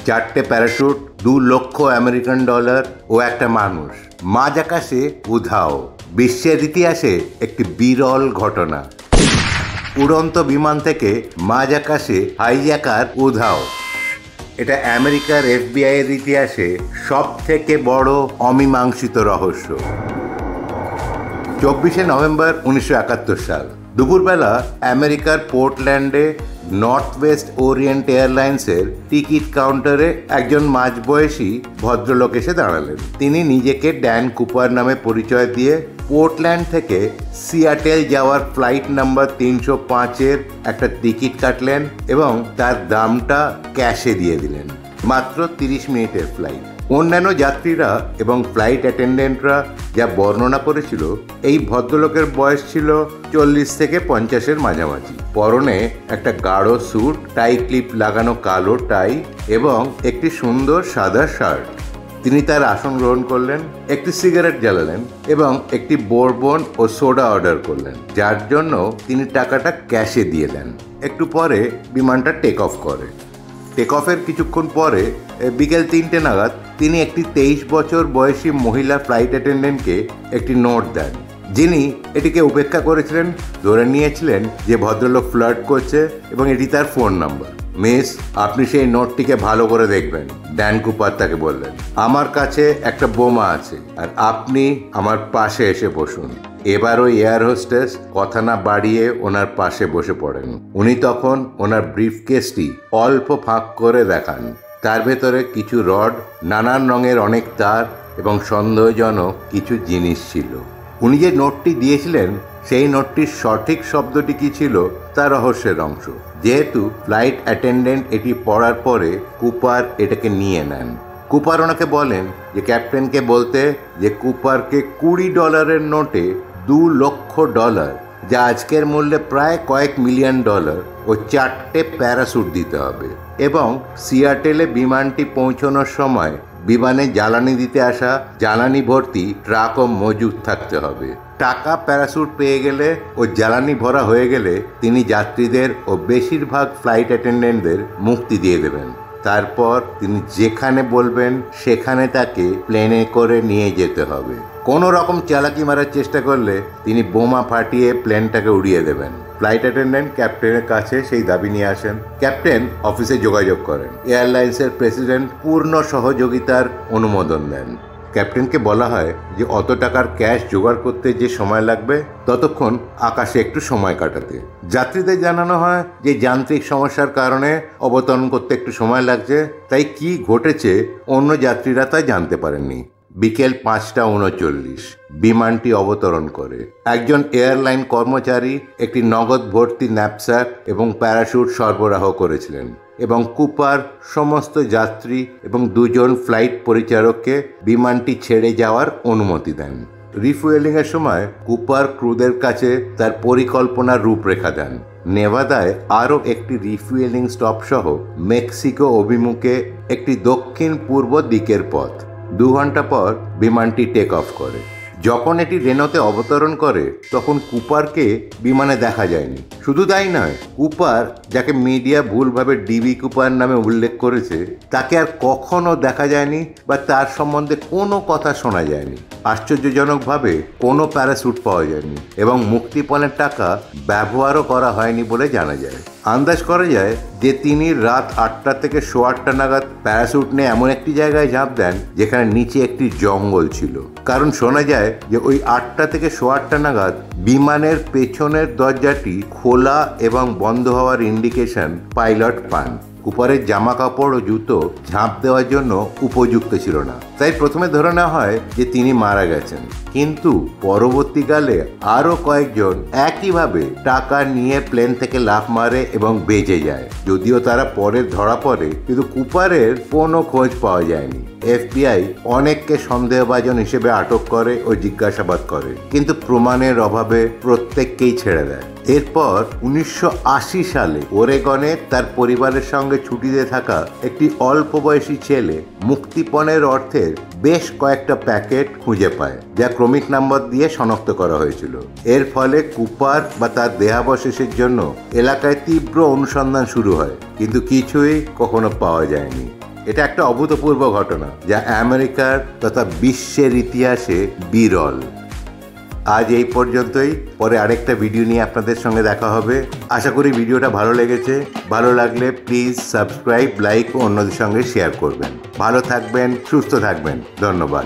4টে parachute, $2,00,000 ও একটা মানুষ মাঝ আকাশে উধাও। বিশ্বের ইতিহাসে একটি বিরল ঘটনা। উড়ন্ত বিমান থেকে মাঝ আকাশে হাইজ্যাকার উধাও। এটা আমেরিকার FBI এর ইতিহাসে সব থেকে বড় অমীমাংসিত রহস্য। 24শে নভেম্বর 1971 সাল দুপুরবেলা আমেরিকার পোর্টল্যান্ডে নর্থ ওয়েস্ট ওরিয়েন্ট এয়ারলাইন্সের টিকিট কাউন্টারে একজন মাঝবয়সী ভদ্রলোক এসে দাঁড়ালেন। তিনি নিজেকে ড্যান কুপার নামে পরিচয় দিয়ে পোর্টল্যান্ড থেকে সিয়াটেল যাওয়ার ফ্লাইট নাম্বার 305-এর একটা টিকিট কাটলেন এবং তার দামটা ক্যাশে দিয়ে দিলেন। মাত্র 30 মিনিটের ফ্লাইট। অন্যান্য যাত্রীরা এবং ফ্লাইট অ্যাটেন্ডেন্টরা যা বর্ণনা করেছিল, এই ভদ্রলোকের বয়স ছিল 40 থেকে 50-এর মাঝামাঝি। পরনে একটা গাঢ় স্যুট, টাই ক্লিপ লাগানো কালো টাই এবং একটি সুন্দর সাদা শার্ট। তিনি তার আসন গ্রহণ করলেন, একটি সিগারেট জ্বালালেন এবং একটি বোরবন ও সোডা অর্ডার করলেন, যার জন্য তিনি টাকাটা ক্যাশে দিয়ে দেন। একটু পরে বিমানটা টেক অফ করে। টেক অফের কিছুক্ষণ পরে বিকেল 3টে নাগাদ তিনি একটি 23 বছর বয়সী মহিলা ফ্লাইট অ্যাটেন্ডেন্টকে একটি নোট দেন, যিনি এটিকে উপেক্ষা করেছিলেন, ধরে নিয়েছিলেন যে ভদ্রলোক ফ্লার্ট করছে এবং এটি তার ফোন নাম্বার। মিস, আপনি সেই নোটটিকে ভালো করে দেখবেন, ড্যান কুপার তাকে বললেন। আমার কাছে একটা বোমা আছে আর আপনি আমার পাশে এসে বসুন। এবার ওই এয়ার হোস্টেস কথা না বাড়িয়ে ওনার পাশে বসে পড়েন। উনি তখন ওনার ব্রিফকেসটি অল্প ফাঁক করে দেখান। তার ভেতরে কিছু রড, নানান রঙের অনেক তার এবং সন্দেহজনক কিছু জিনিস ছিল। উনি যে নোটটি দিয়েছিলেন, সেই নোটটির সঠিক শব্দটি কি ছিল তা রহস্যের অংশ। যেহেতু ফ্লাইট অ্যাটেন্ডেন্ট এটি পড়ার পরে কুপার এটাকে নিয়ে নেন। কুপার ওনাকে বলেন যে ক্যাপ্টেনকে বলতে যে কুপারকে $20 নোটে $2,00,000, যা আজকের মূল্যে প্রায় কয়েক মিলিয়ন ডলার ও 4টে প্যারাশুট দিতে হবে এবং সিয়াটেলে বিমানটি পৌঁছানোর সময় বিমানে জ্বালানি দিতে আসা জ্বালানি ভর্তি ট্রাকও মজুদ থাকতে হবে। টাকা প্যারাশুট পেয়ে গেলে ও জ্বালানি ভরা হয়ে গেলে তিনি যাত্রীদের ও বেশিরভাগ ফ্লাইট অ্যাটেন্ডেন্টদের মুক্তি দিয়ে দেবেন। তারপর তিনি যেখানে বলবেন সেখানে তাকে প্লেনে করে নিয়ে যেতে হবে। কোনো রকম চালাকি মারার চেষ্টা করলে তিনি বোমা ফাটিয়ে প্লেনটাকে উড়িয়ে দেবেন। ফ্লাইট অ্যাটেন্ডেন্ট ক্যাপ্টেনের কাছে সেই দাবি নিয়ে আসেন। ক্যাপ্টেন অফিসে যোগাযোগ করেন। এয়ারলাইন্সের প্রেসিডেন্ট পূর্ণ সহযোগিতার অনুমোদন দেন। ক্যাপ্টেনকে বলা হয় যে অত টাকার ক্যাশ জোগাড় করতে যে সময় লাগবে, ততক্ষণ আকাশে একটু সময় কাটাতে। যাত্রীদের জানানো হয় যে যান্ত্রিক সমস্যার কারণে অবতরণ করতে একটু সময় লাগছে, তাই কি ঘটেছে অন্য যাত্রীরা তা জানতে পারেননি। বিকেল 5:39 বিমানটি অবতরণ করে। একজন এয়ারলাইন কর্মচারী একটি নগদ ভর্তি ন্যাপস্যাক এবং প্যারাশুট সরবরাহ করেছিলেন এবং কুপার সমস্ত যাত্রী এবং 2জন ফ্লাইট পরিচারককে বিমানটি ছেড়ে যাওয়ার অনুমতি দেন। রিফুয়েলিংয়ের সময় কুপার ক্রুদের কাছে তার পরিকল্পনার রূপরেখা দেন। নেভাদায় আরও একটি রিফুয়েলিং স্টপ সহ মেক্সিকো অভিমুখে একটি দক্ষিণ পূর্ব দিকের পথ। 2 ঘন্টা পর বিমানটি টেক অফ করে। যখন এটি রেনোতে অবতরণ করে তখন কুপারকে বিমানে দেখা যায়নি। শুধু তাই নয়, কুপার, যাকে মিডিয়া ভুলভাবে ডিবি কুপার নামে উল্লেখ করেছে, তাকে আর কখনো দেখা যায়নি বা তার সম্বন্ধে কোনো কথা শোনা যায়নি। আশ্চর্যজনকভাবে কোনো প্যারাশুট পাওয়া যায়নি এবং মুক্তিপণের টাকা ব্যবহারও করা হয়নি বলে জানা যায়। আন্দাজ করা যায় যে তিনি রাত 8টা থেকে 8:15 নাগাদ প্যারাশুট নিয়ে এমন একটি জায়গায় ঝাঁপ দেন যেখানে নিচে একটি জঙ্গল ছিল। কারণ শোনা যায় যে ওই 8টা থেকে 8:15 নাগাদ বিমানের পেছনের দরজাটি খোলা এবং বন্ধ হওয়ার ইন্ডিকেশন পাইলট পান। কুপারের জামা কাপড় ও জুতো ঝাঁপ দেওয়ার জন্য উপযুক্ত ছিল না, তাই প্রথমে ধরে নেওয়া হয় যে তিনি মারা গেছেন। কিন্তু পরবর্তীকালে আরও কয়েকজন একইভাবে টাকা নিয়ে প্লেন থেকে লাফ মারে এবং বেঁচে যায়। যদিও তারা পরে ধরা পড়ে, কিন্তু কুপারের কোনো খোঁজ পাওয়া যায়নি। FBI অনেককে সন্দেহভাজন হিসেবে আটক করে ও জিজ্ঞাসাবাদ করে, কিন্তু প্রমাণের অভাবে প্রত্যেককেই ছেড়ে দেয়। এরপর 1980 সালে ওরেগনে তার পরিবারের সঙ্গে ছুটিতে থাকা একটি অল্প বয়সী ছেলে মুক্তিপণের অর্থের বেশ কয়েকটা প্যাকেট খুঁজে পায়, যা ক্রমিক নাম্বার দিয়ে শনাক্ত করা হয়েছিল। এর ফলে কুপার বা তার দেহাবশেষের জন্য এলাকায় তীব্র অনুসন্ধান শুরু হয়, কিন্তু কিছুই কখনো পাওয়া যায়নি। এটা একটা অভূতপূর্ব ঘটনা, যা আমেরিকার তথা বিশ্বের ইতিহাসে বিরল। আজ এই পর্যন্তই। পরে আরেকটা ভিডিও নিয়ে আপনাদের সঙ্গে দেখা হবে। আশা করি ভিডিওটা ভালো লেগেছে। ভালো লাগলে প্লিজ সাবস্ক্রাইব, লাইক ও অন্যদের সঙ্গে শেয়ার করবেন। ভালো থাকবেন, সুস্থ থাকবেন। ধন্যবাদ।